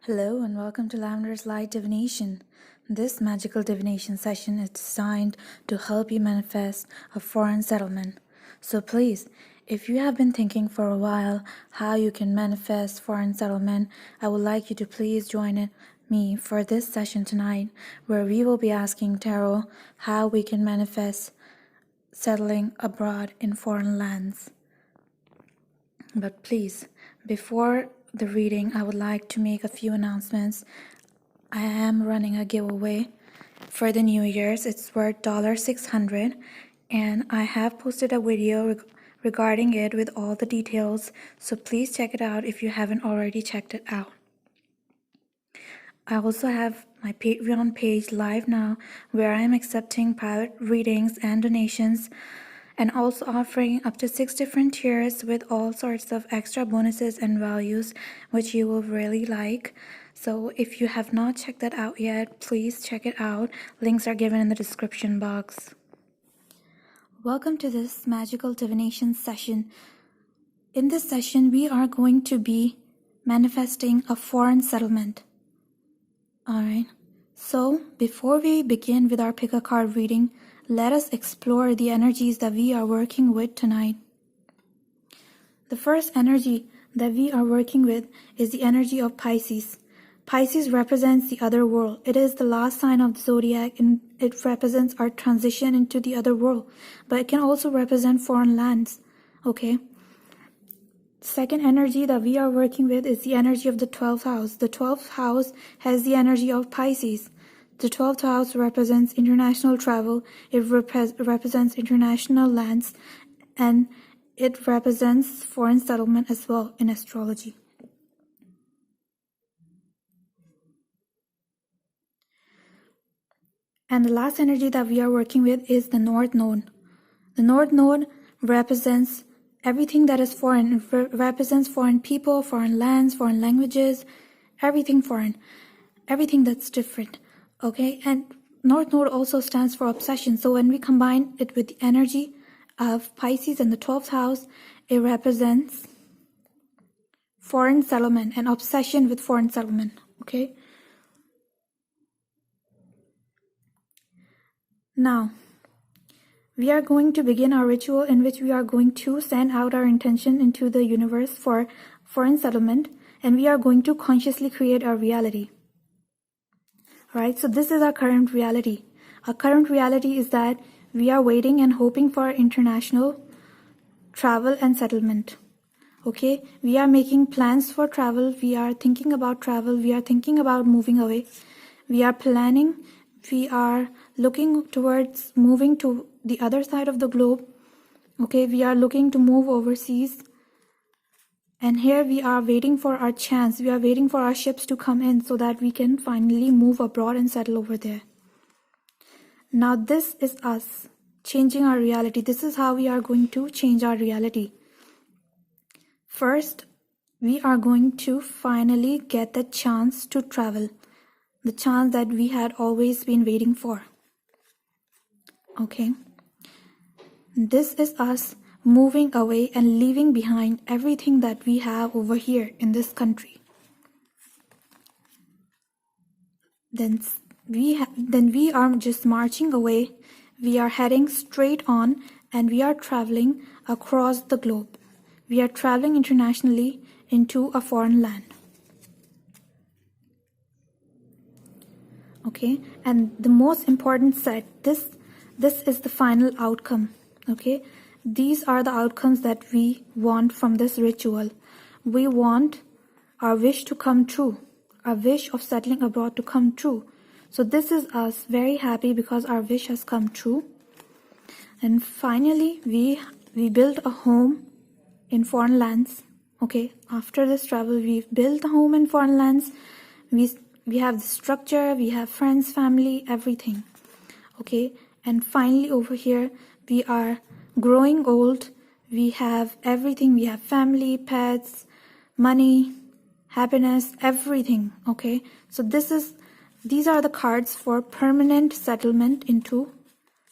Hello and welcome to Lavenders Light Divination. This magical divination session is designed to help you manifest a foreign settlement. So please, if you have been thinking for a while how you can manifest foreign settlement, I would like you to please join me for this session tonight, where we will be asking Tarot how we can manifest settling abroad in foreign lands. But please, before the reading, I would like to make a few announcements. I am running a giveaway for the New Year's. It's worth $600, and I have posted a video regarding it with all the details, so please check it out if you haven't already checked it out. I also have my Patreon page live now, where I am accepting private readings and donations, and also offering up to 6 different tiers with all sorts of extra bonuses and values, which you will really like. So if you have not checked that out yet, please check it out. Links are given in the description box. Welcome to this magical divination session. In this session, we are going to be manifesting a foreign settlement. Alright, so before we begin with our pick a card reading, let us explore the energies that we are working with tonight. The first energy that we are working with is the energy of Pisces. Pisces represents the other world. It is the last sign of the zodiac, and it represents our transition into the other world. But it can also represent foreign lands. Okay? Second energy that we are working with is the energy of the 12th house. The 12th house has the energy of Pisces. The 12th house represents international travel, it represents international lands, and it represents foreign settlement as well in astrology. And the last energy that we are working with is the North Node. The North Node represents everything that is foreign. It represents foreign people, foreign lands, foreign languages, everything foreign, everything that's different. Okay, and North Node also stands for obsession. So when we combine it with the energy of Pisces and the 12th house, it represents foreign settlement and obsession with foreign settlement. Okay. Now, we are going to begin our ritual in which we are going to send out our intention into the universe for foreign settlement, and we are going to consciously create our reality. Right, so this is our current reality. Our current reality is that we are waiting and hoping for international travel and settlement. Okay, we are making plans for travel. We are thinking about travel. We are thinking about moving away. We are planning. We are looking towards moving to the other side of the globe. Okay, we are looking to move overseas. And here we are waiting for our chance. We are waiting for our ships to come in so that we can finally move abroad and settle over there. Now this is us changing our reality. This is how we are going to change our reality. First, we are going to finally get the chance to travel. The chance that we had always been waiting for. Okay. This is us moving away and leaving behind everything that we have over here in this country. Then we are just marching away. We are heading straight on, and we are traveling across the globe. We are traveling internationally into a foreign land. Okay, and the most important set, this is the final outcome. Okay, these are the outcomes that we want from this ritual. We want our wish to come true, our wish of settling abroad to come true. So this is us very happy because our wish has come true. And finally, we build a home in foreign lands. Okay, after this travel, we've built a home in foreign lands. We have the structure, we have friends, family, everything. Okay, and finally over here, we are growing old. We have everything. We have family, pets, money, happiness, everything. Okay, so these are the cards for permanent settlement into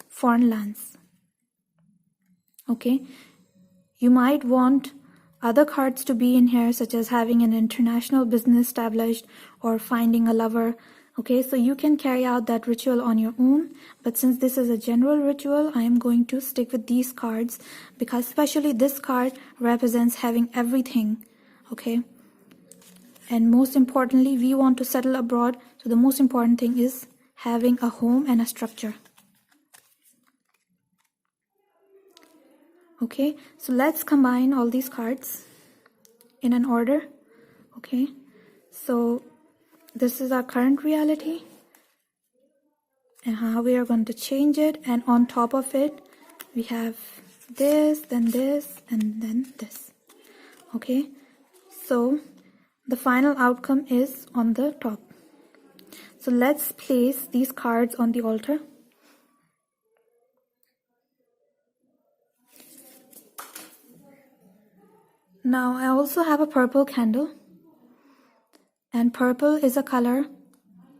foreign lands. Okay, you might want other cards to be in here, such as having an international business established or finding a lover. Okay, so you can carry out that ritual on your own, but since this is a general ritual, I am going to stick with these cards because especially this card represents having everything. Okay, and most importantly, we want to settle abroad, so the most important thing is having a home and a structure. Okay, so let's combine all these cards in an order. Okay, so this is our current reality and how we are going to change it, and on top of it we have this, then this, and then this. Okay, so the final outcome is on the top. So let's place these cards on the altar. Now I also have a purple candle, and purple is a color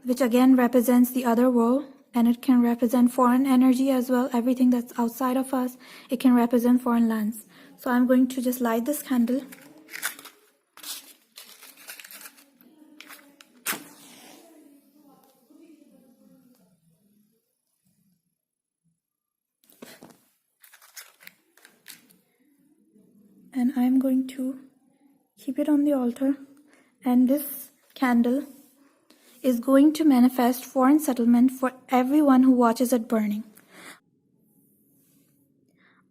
which again represents the other world, and it can represent foreign energy as well, everything that's outside of us. It can represent foreign lands. So I'm going to just light this candle. And I'm going to keep it on the altar, and this candle is going to manifest foreign settlement for everyone who watches it burning.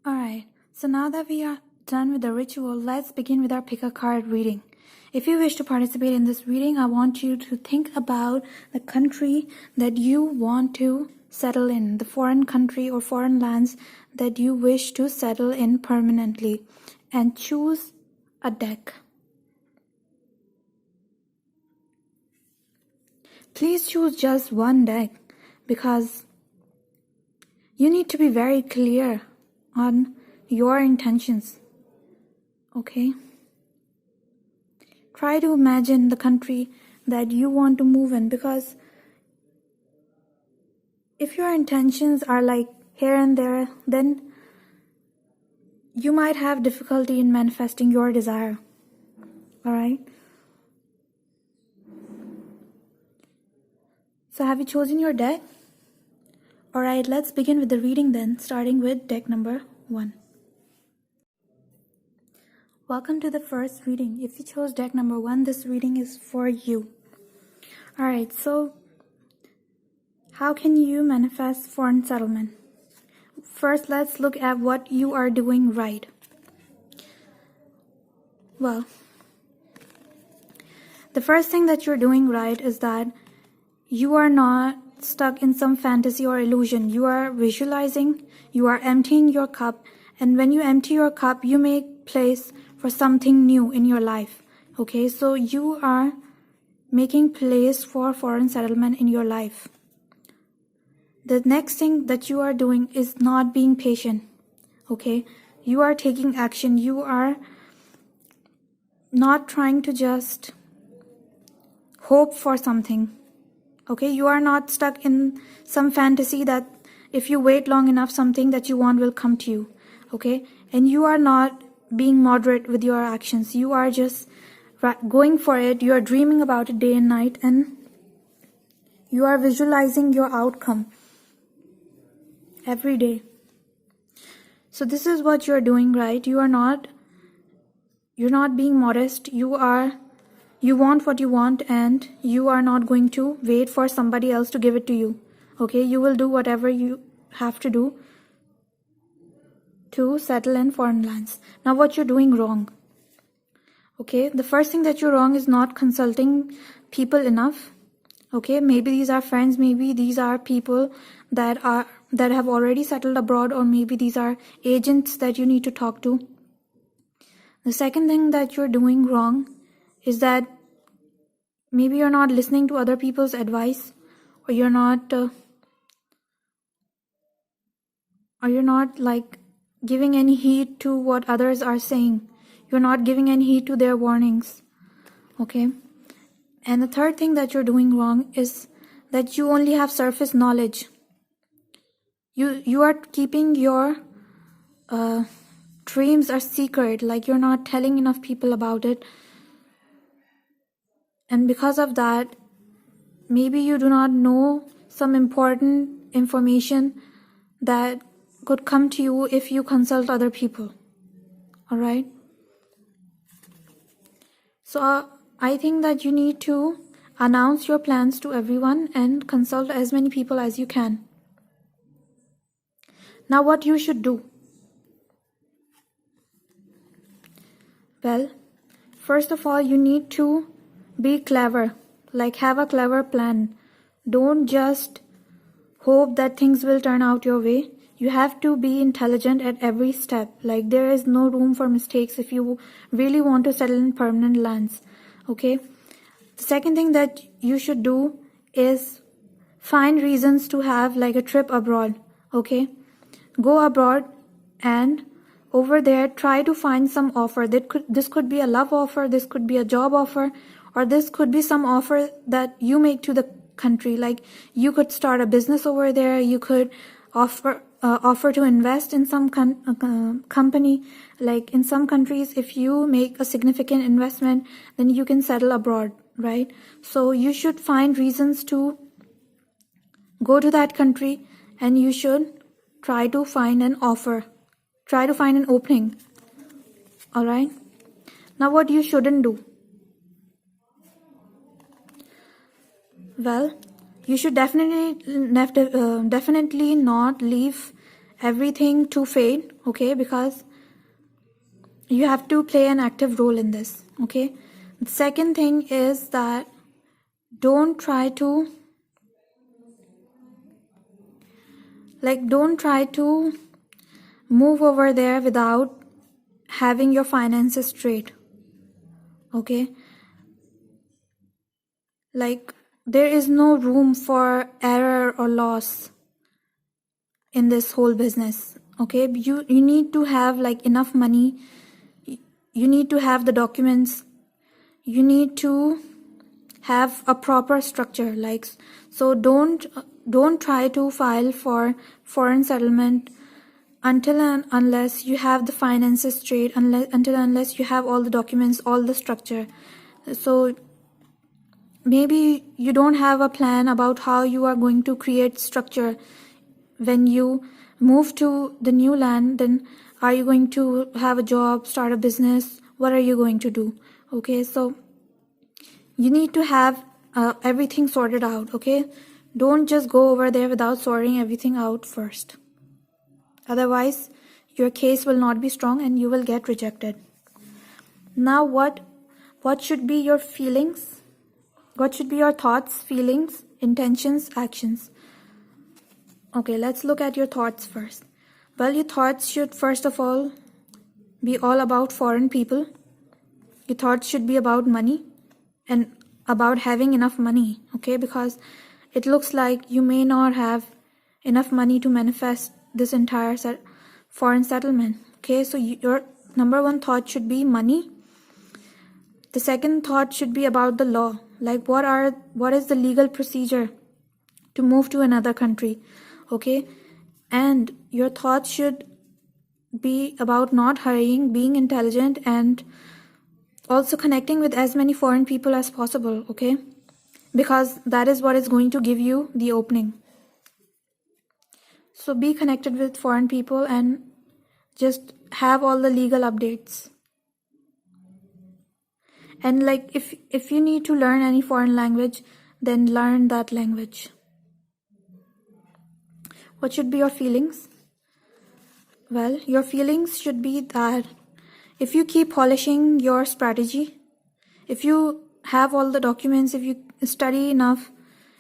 Alright, so now that we are done with the ritual, let's begin with our pick a card reading. If you wish to participate in this reading, I want you to think about the country that you want to settle in, the foreign country or foreign lands that you wish to settle in permanently, and choose a deck. Please choose just one deck because you need to be very clear on your intentions. Okay? Try to imagine the country that you want to move in, because if your intentions are like here and there, then you might have difficulty in manifesting your desire. Alright? So have you chosen your deck? Alright, let's begin with the reading then, starting with deck number 1. Welcome to the first reading. If you chose deck number 1, this reading is for you. Alright, so how can you manifest foreign settlement? First, let's look at what you are doing right. Well, the first thing that you're doing right is that you are not stuck in some fantasy or illusion. You are visualizing, you are emptying your cup, and when you empty your cup, you make place for something new in your life. Okay, so you are making place for foreign settlement in your life. The next thing that you are doing is not being patient. Okay, you are taking action. You are not trying to just hope for something. Okay, you are not stuck in some fantasy that if you wait long enough, something that you want will come to you. Okay, and you are not being moderate with your actions. You are just going for it. You are dreaming about it day and night, and you are visualizing your outcome every day. So this is what you're doing right. You're not being modest. You want what you want, and you are not going to wait for somebody else to give it to you. Okay, you will do whatever you have to do to settle in foreign lands. Now what you're doing wrong. Okay, the first thing that you're wrong is not consulting people enough. Okay, maybe these are friends, maybe these are people that have already settled abroad, or maybe these are agents that you need to talk to. The second thing that you're doing wrong is that maybe you're not listening to other people's advice, or you're not like giving any heed to what others are saying. You're not giving any heed to their warnings. Okay, and the third thing that you're doing wrong is that you only have surface knowledge. You are keeping your dreams are secret, like you're not telling enough people about it. And because of that, maybe you do not know some important information that could come to you if you consult other people. All right. So I think that you need to announce your plans to everyone and consult as many people as you can. Now, what you should do? Well, first of all, you need to be clever, like have a clever plan. Don't just hope that things will turn out your way. You have to be intelligent at every step. Like there is no room for mistakes if you really want to settle in permanent lands. Okay. The second thing that you should do is find reasons to have like a trip abroad. Okay. Go abroad and over there try to find some offer. This could be a love offer, this could be a job offer, or this could be some offer that you make to the country. Like you could start a business over there, you could offer to invest in some company. Like in some countries, if you make a significant investment, then you can settle abroad, right? So you should find reasons to go to that country, and you should try to find an offer, try to find an opening. All right. Now what you shouldn't do? Well, you should definitely not leave everything to fate, okay? Because you have to play an active role in this, okay? The second thing is that don't try to move over there without having your finances straight, okay? Like there is no room for error or loss in this whole business, okay? You need to have like enough money, you need to have the documents, you need to have a proper structure. Like, so don't try to file for foreign settlement until and unless you have the finances straight, unless you have all the documents, all the structure. So maybe you don't have a plan about how you are going to create structure when you move to the new land. Then are you going to have a job, start a business? What are you going to do? Okay, so you need to have everything sorted out, okay? Don't just go over there without sorting everything out first. Otherwise, your case will not be strong and you will get rejected. Now, what should be your feelings? What should be your thoughts, feelings, intentions, actions? Okay, let's look at your thoughts first. Well, your thoughts should first of all be all about foreign people. Your thoughts should be about money and about having enough money, okay? Because it looks like you may not have enough money to manifest this entire foreign settlement, okay? So your number one thought should be money. The second thought should be about the law. Like what is the legal procedure to move to another country, okay? And your thoughts should be about not hurrying, being intelligent, and also connecting with as many foreign people as possible, okay? Because that is what is going to give you the opening. So be connected with foreign people and just have all the legal updates. And like if you need to learn any foreign language, then learn that language. What should be your feelings? Well, your feelings should be that if you keep polishing your strategy, if you have all the documents, if you study enough,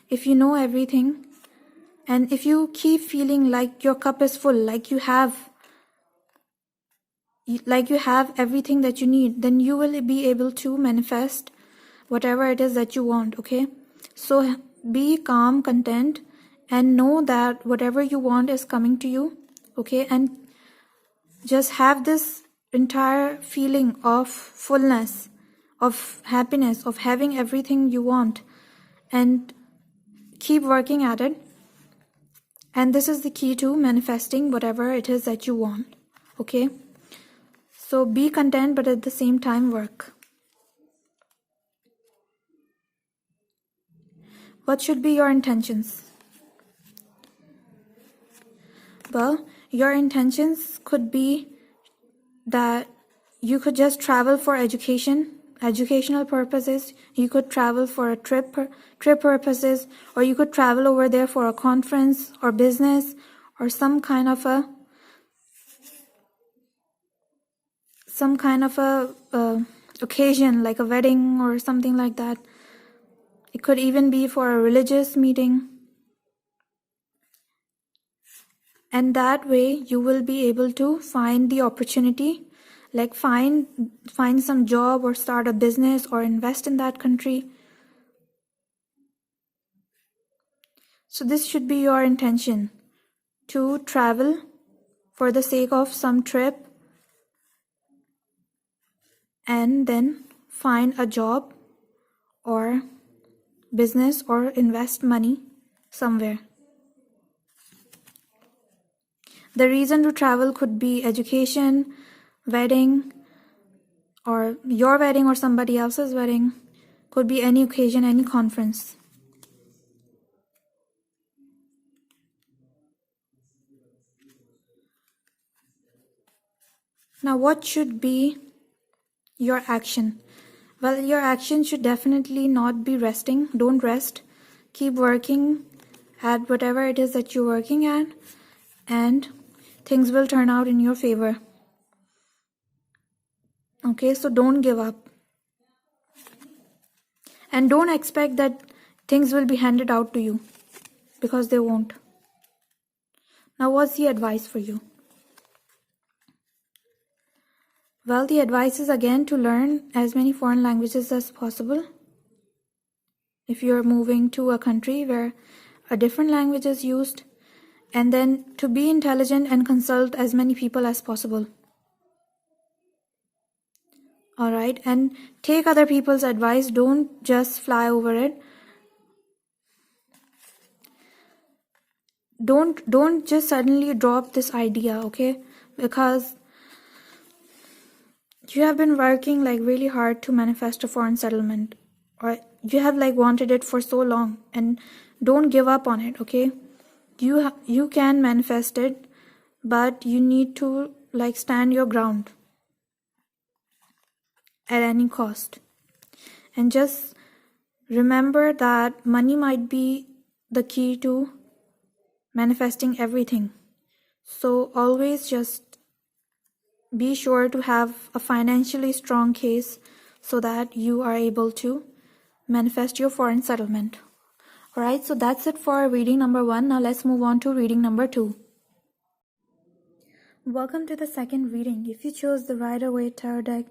if you know everything, and if you keep feeling like your cup is full, like you have everything that you need, then you will be able to manifest whatever it is that you want, okay? So be calm, content, and know that whatever you want is coming to you, okay? And just have this entire feeling of fullness, of happiness, of having everything you want, and keep working at it. And this is the key to manifesting whatever it is that you want, okay? So be content, but at the same time work. What should be your intentions? Well, your intentions could be that you could just travel for educational purposes. You could travel for a trip purposes, or you could travel over there for a conference or business or some kind of a occasion like a wedding or something like that. It could even be for a religious meeting. And that way you will be able to find the opportunity, like find some job or start a business or invest in that country. So this should be your intention, to travel for the sake of some trip and then find a job or business or invest money somewhere. The reason to travel could be education, wedding, or your wedding or somebody else's wedding. Could be any occasion, any conference. Now, what should be your action? Well, your action should definitely not be resting. Don't rest. Keep working at whatever it is that you're working at, and things will turn out in your favor. Okay, so don't give up. And don't expect that things will be handed out to you, because they won't. Now, what's the advice for you? Well, the advice is again to learn as many foreign languages as possible. If you're moving to a country where a different language is used, and then to be intelligent and consult as many people as possible. Alright, and take other people's advice. Don't just fly over it. Don't just suddenly drop this idea, okay? Because you have been working like really hard to manifest a foreign settlement, or you have like wanted it for so long, and don't give up on it, okay? You can manifest it, but you need to like stand your ground at any cost. And just remember that money might be the key to manifesting everything. So always just be sure to have a financially strong case so that you are able to manifest your foreign settlement. Alright, so that's it for reading number 1. Now let's move on to reading number 2. Welcome to the second reading. If you chose the Rider-Waite Tarot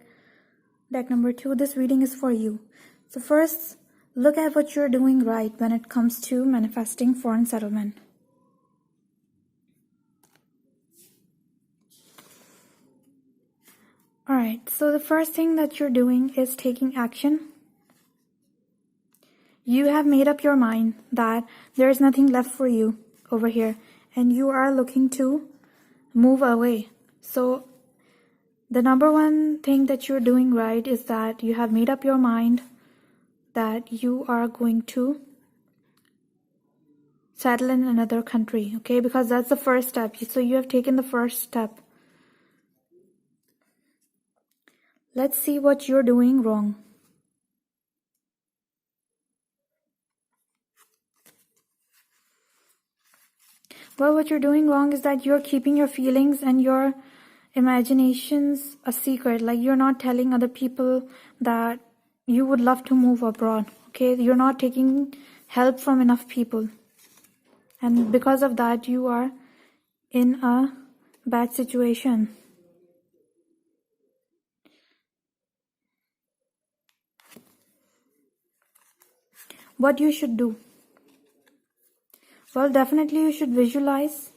deck number 2, this reading is for you. So first, look at what you're doing right when it comes to manifesting foreign settlement. Alright, so the first thing that you're doing is taking action. You have made up your mind that there is nothing left for you over here, and you are looking to move away. So the number one thing that you're doing right is that you have made up your mind that you are going to settle in another country, okay? Because that's the first step. So you have taken the first step. Let's see what you're doing wrong. Well, what you're doing wrong is that you're keeping your feelings and your imaginations a secret. Like, you're not telling other people that you would love to move abroad, okay? You're not taking help from enough people. And because of that, you are in a bad situation. What you should do? Well, definitely you should visualize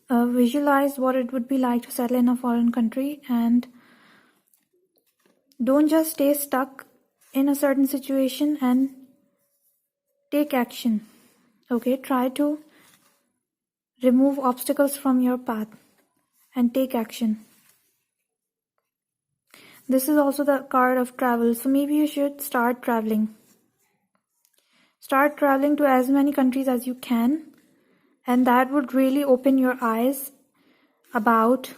what it would be like to settle in a foreign country, and don't just stay stuck in a certain situation, and take action. Okay, try to remove obstacles from your path and take action. This is also the card of travel. So maybe you should start traveling. Start traveling to as many countries as you can. And that would really open your eyes about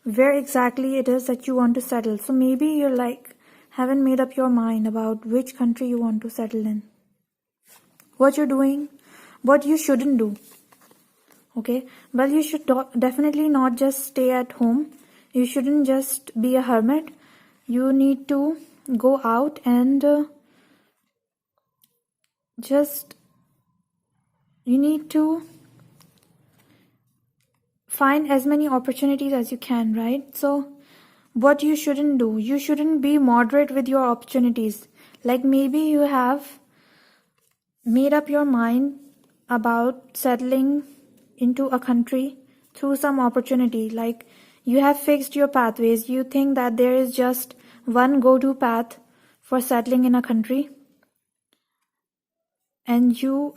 where exactly it is that you want to settle. So maybe you're like, haven't made up your mind about which country you want to settle in. What you're doing, what you shouldn't do. Okay, well, you should definitely not just stay at home. You shouldn't just be a hermit. You need to go out and you need to find as many opportunities as you can, right? So what you shouldn't do, you shouldn't be moderate with your opportunities. Like maybe you have made up your mind about settling into a country through some opportunity. Like you have fixed your pathways. You think that there is just one go-to path for settling in a country, and you're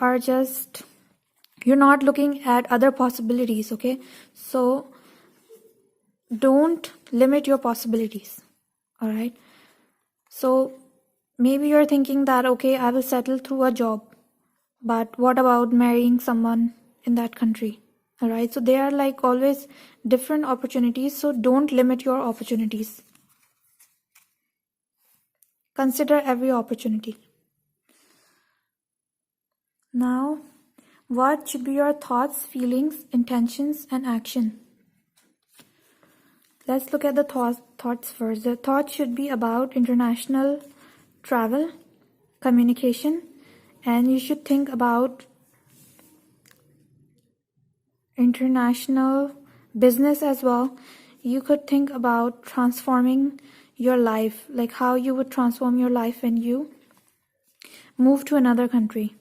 not looking at other possibilities. Okay, so don't limit your possibilities. All right, so maybe you're thinking that, okay, I will settle through a job, but what about marrying someone in that country? All right, so there are like always different opportunities, so don't limit your opportunities. Consider every opportunity. Now, what should be your thoughts, feelings, intentions, and action? Let's look at the thoughts first. The thoughts should be about international travel, communication, and you should think about international business as well. You could think about transforming your life, like how you would transform your life when you move to another country.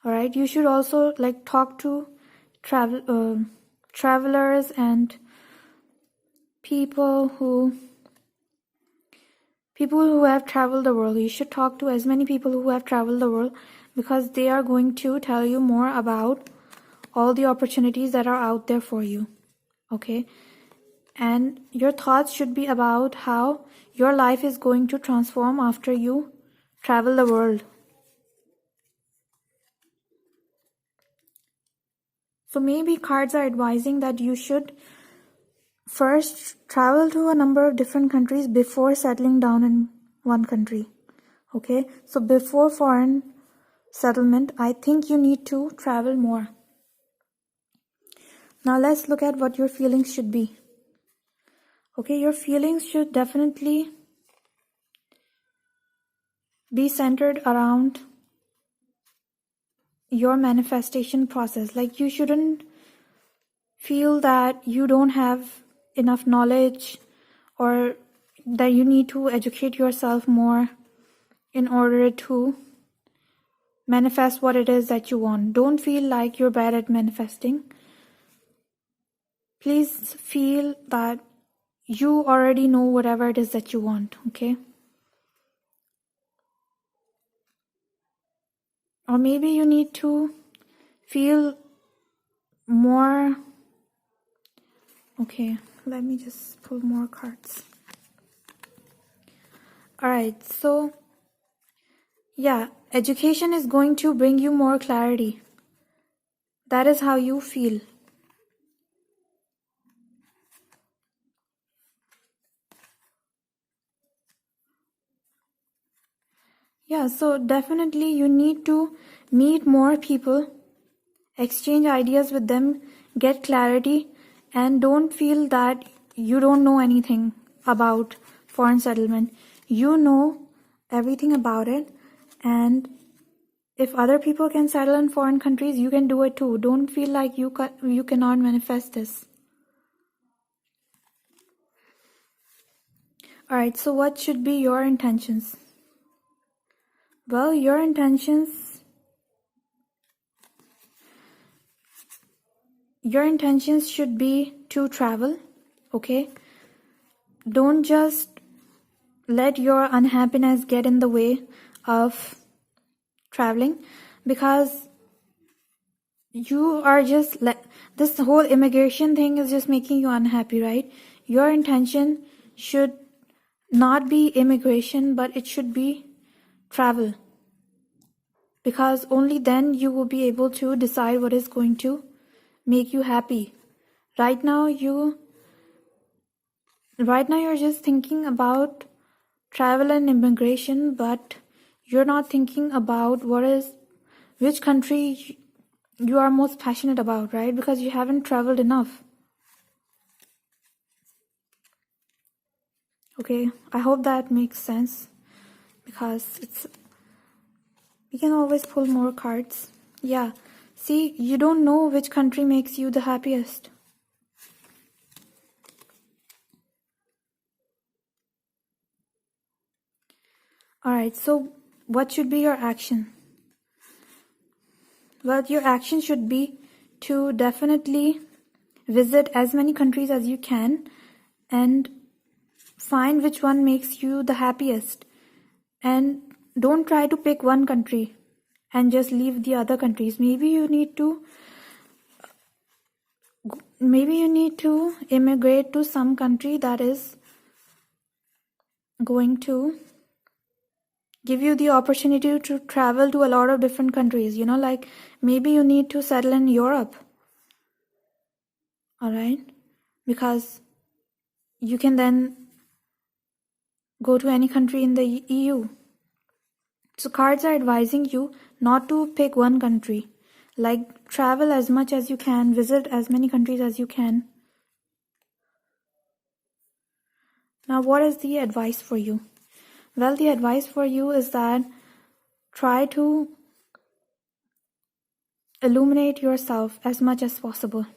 All right, you should also like talk to travelers and people who have traveled the world. You should talk to as many people who have traveled the world, because they are going to tell you more about all the opportunities that are out there for you. Okay, and your thoughts should be about how your life is going to transform after you travel the world. So maybe cards are advising that you should first travel to a number of different countries before settling down in one country. Okay, so before foreign settlement, I think you need to travel more. Now let's look at what your feelings should be. Okay, your feelings should definitely be centered around your manifestation process. Like you shouldn't feel that you don't have enough knowledge, or that you need to educate yourself more in order to manifest what it is that you want. Don't feel like you're bad at manifesting. Please feel that you already know whatever it is that you want, okay? Or maybe you need to feel more. Okay, let me just pull more cards. Alright, so yeah, education is going to bring you more clarity. That is how you feel. Yeah, so definitely you need to meet more people, exchange ideas with them, get clarity, and don't feel that you don't know anything about foreign settlement. You know everything about it, and if other people can settle in foreign countries, you can do it too. Don't feel like you cannot manifest this. Alright, so what should be your intentions? Well, your intentions should be to travel, okay? Don't just let your unhappiness get in the way of traveling, because you are just this whole immigration thing is just making you unhappy, right? Your intention should not be immigration, but it should be travel. Because only then you will be able to decide what is going to make you happy. Right now you're just thinking about travel and immigration, but you're not thinking about which country you are most passionate about, right? Because you haven't traveled enough. Okay, I hope that makes sense, because we can always pull more cards. Yeah, see, you don't know which country makes you the happiest. Alright, so what should be your action? Well, your action should be to definitely visit as many countries as you can and find which one makes you the happiest. And don't try to pick one country and just leave the other countries. Maybe you need to immigrate to some country that is going to give you the opportunity to travel to a lot of different countries. Like maybe you need to settle in Europe. Alright? Because you can then go to any country in the EU. So cards are advising you not to pick one country. Like travel as much as you can, visit as many countries as you can. Now what is the advice for you? Well, the advice for you is that try to illuminate yourself as much as possible.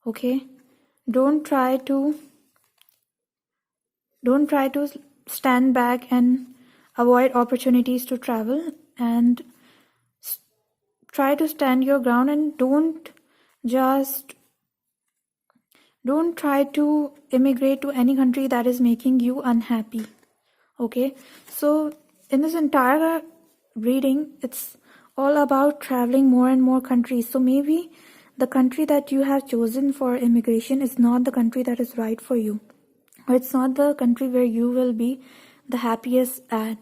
Okay? Don't try to stand back and avoid opportunities to travel, and try to stand your ground, and don't try to immigrate to any country that is making you unhappy. Okay, so in this entire reading, it's all about traveling more and more countries. So maybe the country that you have chosen for immigration is not the country that is right for you, or it's not the country where you will be the happiest at.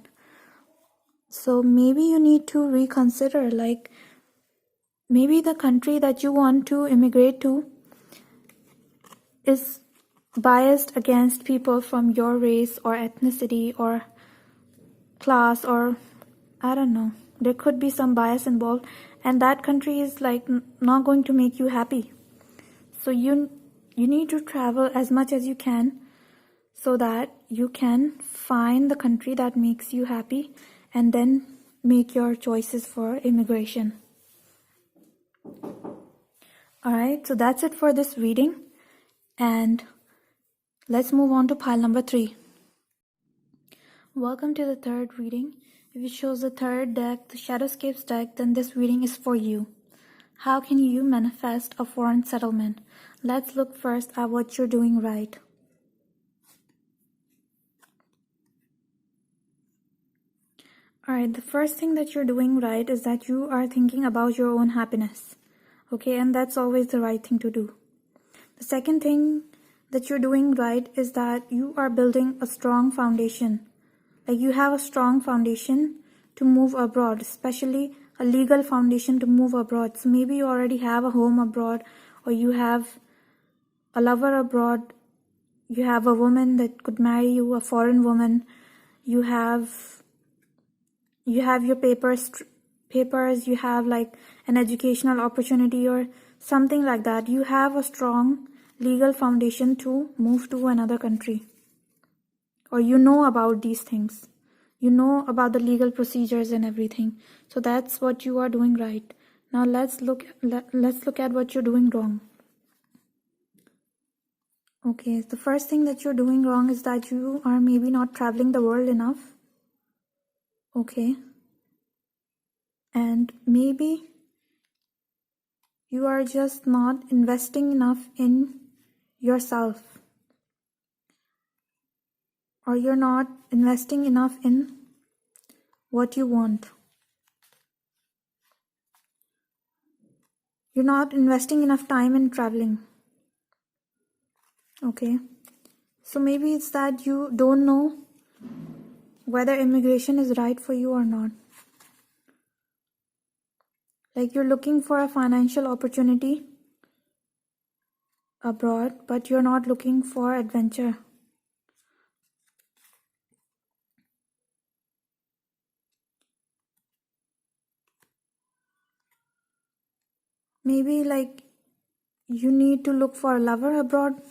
So maybe you need to reconsider, like maybe the country that you want to immigrate to is biased against people from your race or ethnicity or class, or I don't know, there could be some bias involved, and that country is like not going to make you happy. So you need to travel as much as you can so that you can find the country that makes you happy and then make your choices for immigration. Alright, so that's it for this reading, and let's move on to pile number 3. Welcome to the third reading. If you chose the third deck, the Shadowscapes deck, then this reading is for you. How can you manifest a foreign settlement? Let's look first at what you're doing right. Alright, the first thing that you're doing right is that you are thinking about your own happiness. Okay, and that's always the right thing to do. The second thing that you're doing right is that you are building a strong foundation. Like you have a strong foundation to move abroad, especially a legal foundation to move abroad. So maybe you already have a home abroad, or you have a lover abroad, you have a woman that could marry you, a foreign woman, you have your papers, you have like an educational opportunity or something like that. You have a strong legal foundation to move to another country, or you know about these things, you know about the legal procedures and everything. So that's what you are doing right. Now let's look at what you're doing wrong. Okay, the first thing that you're doing wrong is that you are maybe not traveling the world enough. Okay, and maybe you are just not investing enough in yourself, or you're not investing enough in what you want. You're not investing enough time in traveling. Okay, So maybe it's that you don't know whether immigration is right for you or not. Like you're looking for a financial opportunity abroad, but you're not looking for adventure. Maybe like you need to look for a lover abroad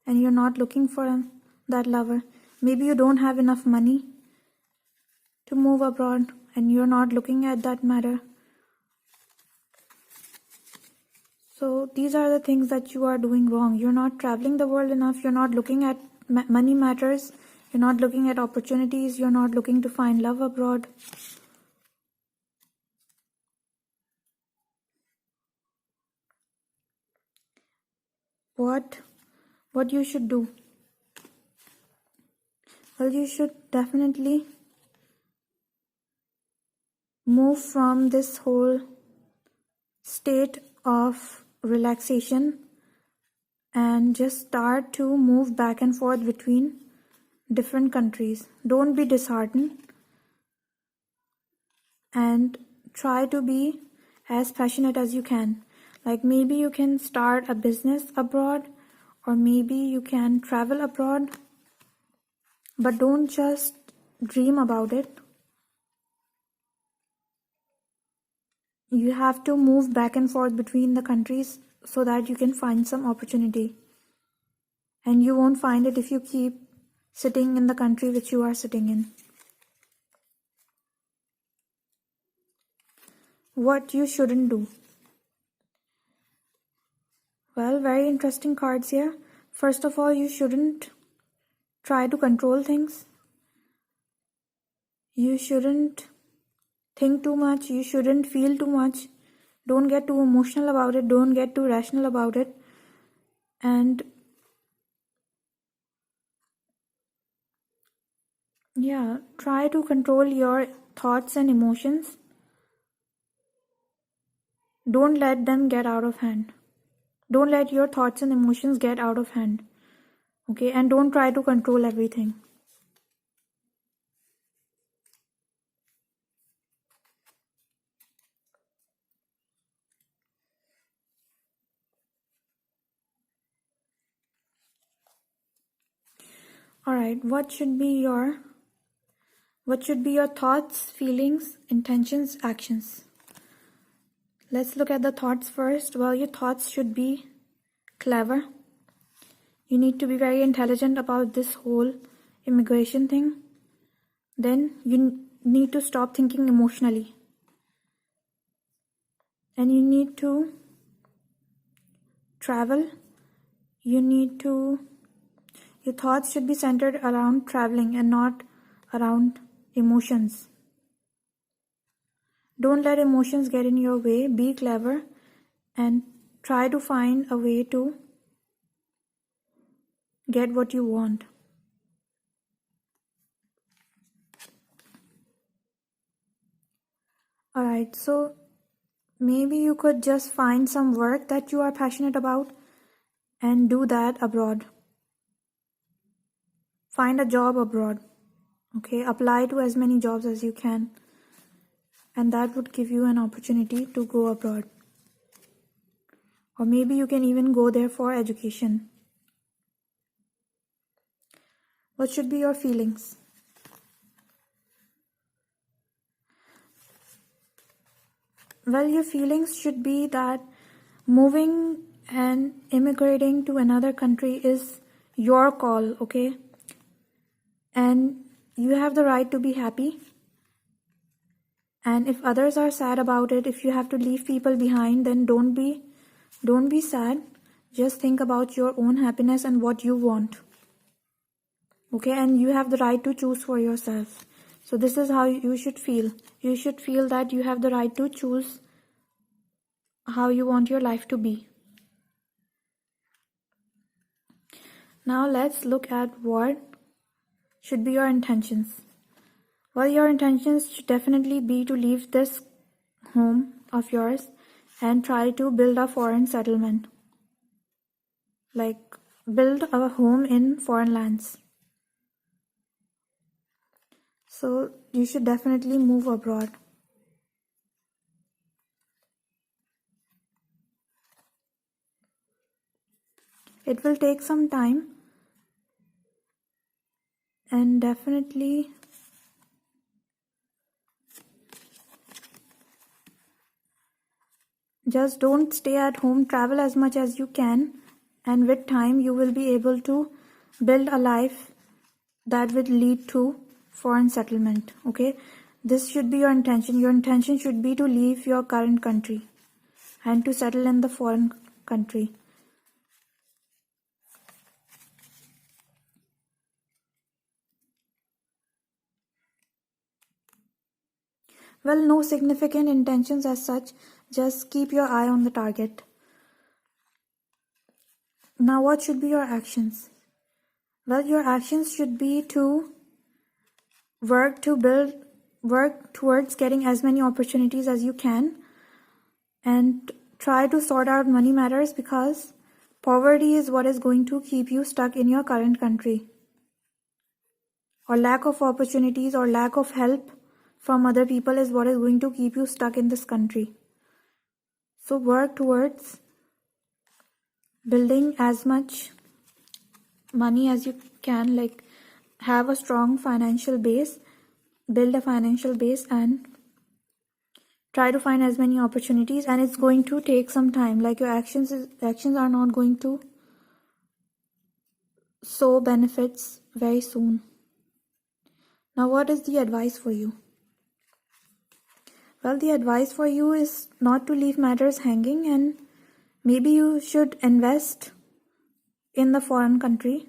and you're not looking for that lover. Maybe you don't have enough money to move abroad and you're not looking at that matter. So these are the things that you are doing wrong. You're not traveling the world enough. You're not looking at money matters. You're not looking at opportunities. You're not looking to find love abroad. What you should do? Well, you should definitely move from this whole state of relaxation and just start to move back and forth between different countries. Don't be disheartened and try to be as passionate as you can. Like maybe you can start a business abroad, or maybe you can travel abroad, but don't just dream about it. You have to move back and forth between the countries so that you can find some opportunity. And you won't find it if you keep sitting in the country which you are sitting in. What you shouldn't do. Well, very interesting cards here. First of all, you shouldn't try to control things. You shouldn't think too much. You shouldn't feel too much. Don't get too emotional about it. Don't get too rational about it. And yeah, try to control your thoughts and emotions. Don't let them get out of hand. Don't let your thoughts and emotions get out of hand. Okay, and don't try to control everything. Alright, what should be your thoughts, feelings, intentions, actions? Let's look at the thoughts first. Well, your thoughts should be clever. You need to be very intelligent about this whole immigration thing. Then you need to stop thinking emotionally. And you need to travel. Your thoughts should be centered around traveling and not around emotions. Don't let emotions get in your way. Be clever and try to find a way to get what you want. Alright, so maybe you could just find some work that you are passionate about and do that abroad. Find a job abroad. Okay, apply to as many jobs as you can. And that would give you an opportunity to go abroad. Or maybe you can even go there for education. What should be your feelings? Well, your feelings should be that moving and immigrating to another country is your call, okay? And you have the right to be happy. And if others are sad about it, if you have to leave people behind, then don't be sad. Just think about your own happiness and what you want. Okay, and you have the right to choose for yourself. So this is how you should feel. You should feel that you have the right to choose how you want your life to be. Now let's look at what should be your intentions. Well, your intentions should definitely be to leave this home of yours and try to build a foreign settlement. like build a home in foreign lands. So you should definitely move abroad. It will take some time, and definitely just don't stay at home, travel as much as you can, and with time you will be able to build a life that will lead to foreign settlement. Okay, this should be your intention. Your intention should be to leave your current country and to settle in the foreign country. Well, no significant intentions as such, just keep your eye on the target. Now what should be your actions? Well, your actions should be to work towards getting as many opportunities as you can, and try to sort out money matters, because poverty is what is going to keep you stuck in your current country, or lack of opportunities or lack of help from other people is what is going to keep you stuck in this country. So work towards building as much money as you can, like have a strong financial base, build a financial base, and try to find as many opportunities. And it's going to take some time, like your actions are not going to show benefits very soon. Now what is the advice for you? Well, the advice for you is not to leave matters hanging, and maybe you should invest in the foreign country.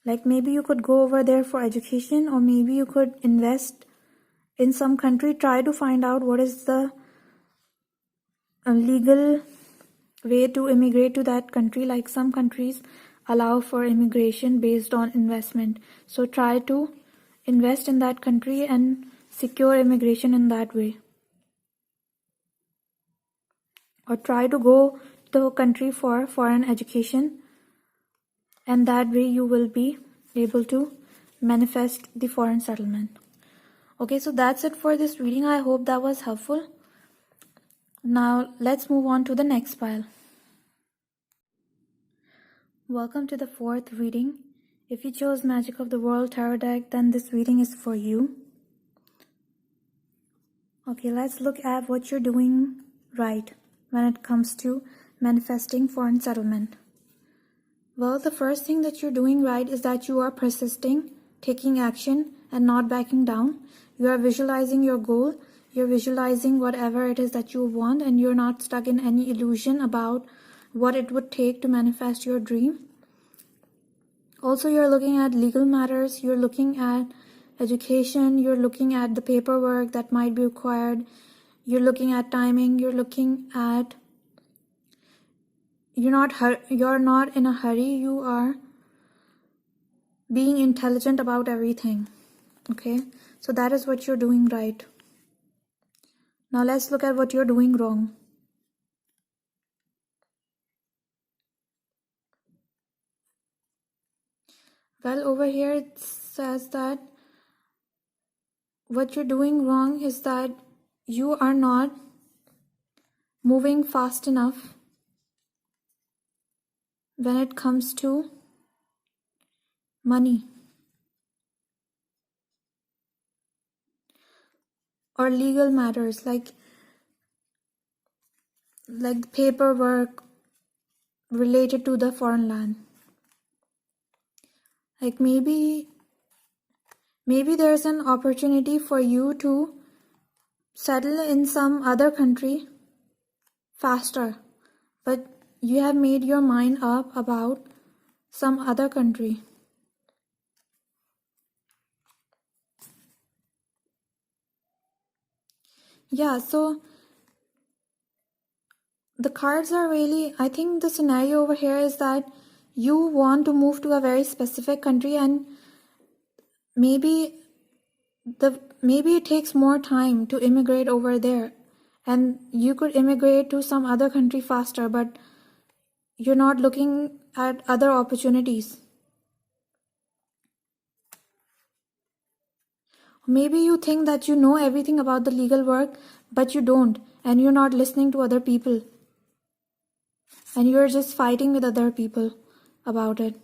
Like maybe you could go over there for education, or maybe you could invest in some country. Try to find out what is the legal way to immigrate to that country. Like some countries allow for immigration based on investment. So try to invest in that country and secure immigration in that way. Or try to go to the country for foreign education, and that way you will be able to manifest the foreign settlement. Okay, so that's it for this reading. I hope that was helpful. Now let's move on to the next pile. Welcome to the fourth reading. If you chose Magic of the World Tarot deck, then this reading is for you. Okay, let's look at what you're doing right when it comes to manifesting foreign settlement. Well, the first thing that you're doing right is that you are persisting, taking action, and not backing down. You are visualizing your goal. You're visualizing whatever it is that you want, and you're not stuck in any illusion about what it would take to manifest your dream. Also, you're looking at legal matters. You're looking at education. You're looking at the paperwork that might be required. You're looking at timing. You're looking at you're not in a hurry. You are being intelligent about everything. Okay, so that is what you're doing right. Now let's look at what you're doing wrong. Well, over here it says that what you're doing wrong is that you are not moving fast enough when it comes to money or legal matters, like paperwork related to the foreign land. Like maybe there's an opportunity for you to settle in some other country faster, but you have made your mind up about some other country. Yeah, so the cards are really, I think the scenario over here is that you want to move to a very specific country, and maybe it takes more time to immigrate over there, and you could immigrate to some other country faster, but you're not looking at other opportunities. Maybe you think that you know everything about the legal work, but you don't, and you're not listening to other people. And you're just fighting with other people about it.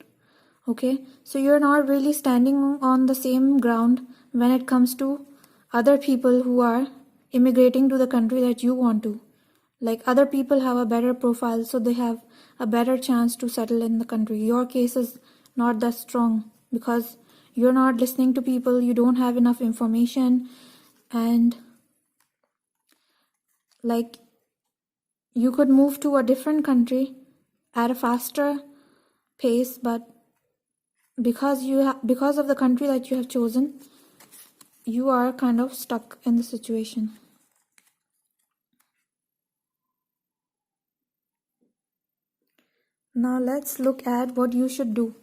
Okay, so you're not really standing on the same ground when it comes to other people who are immigrating to the country that you want to. Like, other people have a better profile, so they have a better chance to settle in the country. Your case is not that strong because you're not listening to people, you don't have enough information, and like, you could move to a different country at a faster pace, but because of the country that you have chosen, you are kind of stuck in the situation. Now let's look at what you should do.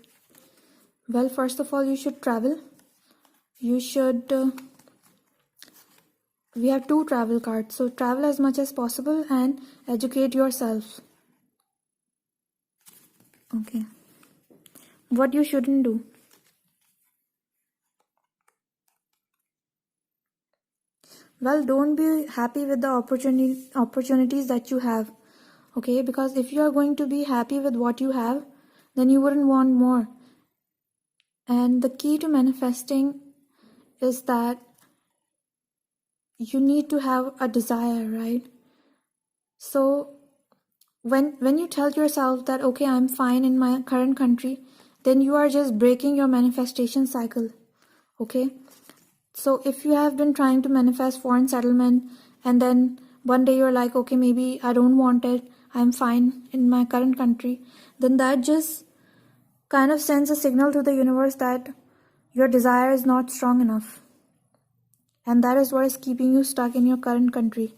Well, first of all, you should travel. You should we have 2 travel cards, so travel as much as possible and educate yourself. Okay, what you shouldn't do. Well, don't be happy with the opportunities that you have. Okay, because if you are going to be happy with what you have, then you wouldn't want more. And the key to manifesting is that you need to have a desire, right? So when you tell yourself that, okay, I'm fine in my current country, then you are just breaking your manifestation cycle. Okay, so if you have been trying to manifest foreign settlement and then one day you're like, okay, maybe I don't want it, I'm fine in my current country, then that just kind of sends a signal to the universe that your desire is not strong enough. And that is what is keeping you stuck in your current country.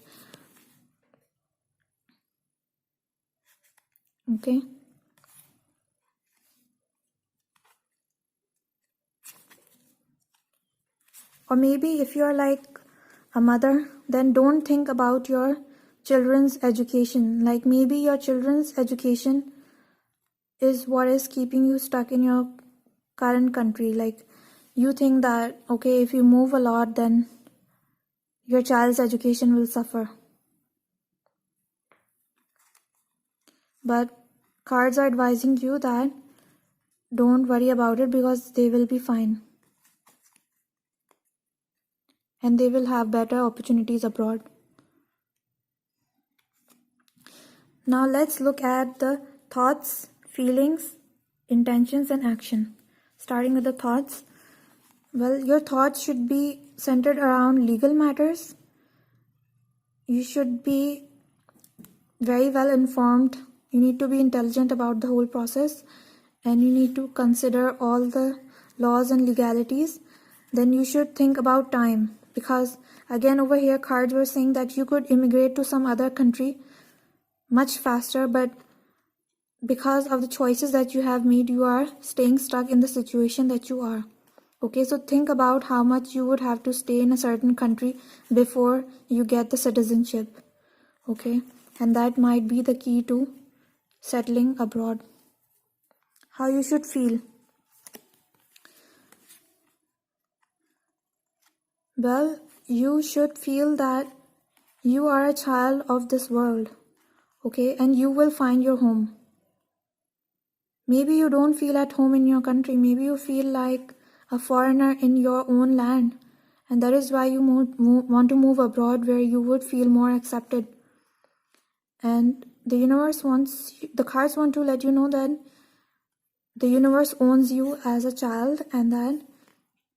Okay. Or maybe if you're like a mother, then don't think about your children's education. Like, maybe your children's education is what is keeping you stuck in your current country. Like, you think that, okay, if you move a lot, then your child's education will suffer. But cards are advising you that don't worry about it because they will be fine. And they will have better opportunities abroad. Now let's look at the thoughts, feelings, intentions, and action. Starting with the thoughts. Well, your thoughts should be centered around legal matters. You should be very well informed. You need to be intelligent about the whole process, and you need to consider all the laws and legalities. Then you should think about time, because again over here cards were saying that you could immigrate to some other country much faster, but because of the choices that you have made, you are staying stuck in the situation that you are. Okay, so think about how much you would have to stay in a certain country before you get the citizenship. Okay, and that might be the key to settling abroad. How you should feel. Well, you should feel that you are a child of this world. Okay, and you will find your home. Maybe you don't feel at home in your country. Maybe you feel like a foreigner in your own land, and that is why you want to move abroad, where you would feel more accepted. And the universe the cards want to let you know that the universe owns you as a child, and that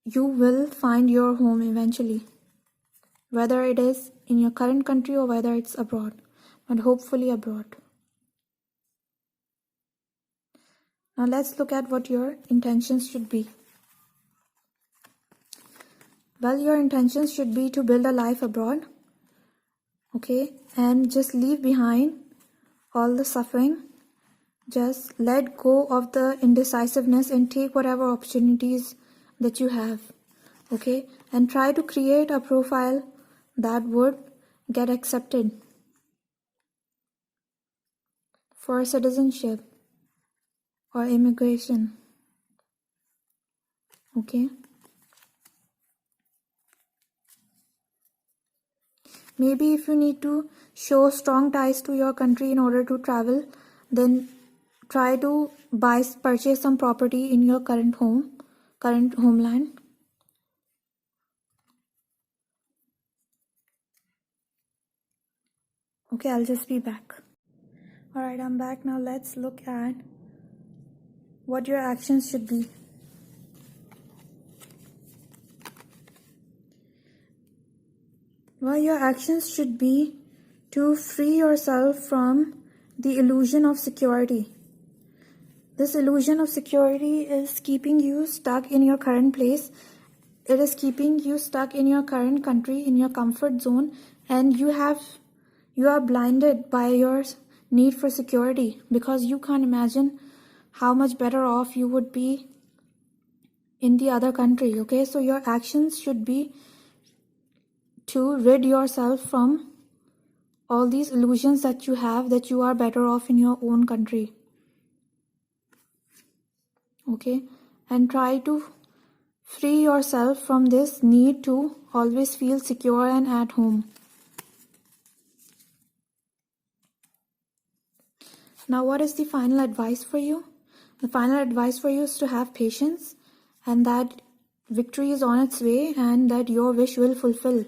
you will find your home eventually, whether it is in your current country or whether it's abroad, but hopefully abroad. Now let's look at what your intentions should be. Well, your intentions should be to build a life abroad, okay, and just leave behind all the suffering. Just let go of the indecisiveness and take whatever opportunities that you have, okay, and try to create a profile that would get accepted for citizenship. or immigration. Okay. Maybe if you need to show strong ties to your country in order to travel, then try to purchase some property in your current homeland. Okay, I'll just be back. Alright, I'm back now. Let's look at what your actions should be. Well, your actions should be to free yourself from the illusion of security. This illusion of security is keeping you stuck in your current place. It is keeping you stuck in your current country, in your comfort zone, and you are blinded by your need for security because you can't imagine how much better off you would be in the other country. Okay, so your actions should be to rid yourself from all these illusions that you have that you are better off in your own country. Okay, and try to free yourself from this need to always feel secure and at home. Now, what is the final advice for you? The final advice for you is to have patience and that victory is on its way and that your wish will fulfill.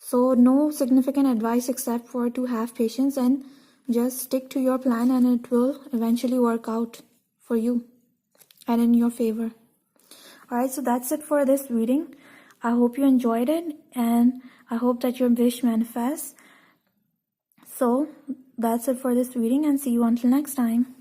So no significant advice except for to have patience and just stick to your plan, and it will eventually work out for you and in your favor. Alright, so that's it for this reading. I hope you enjoyed it and I hope that your wish manifests. So that's it for this reading and see you until next time.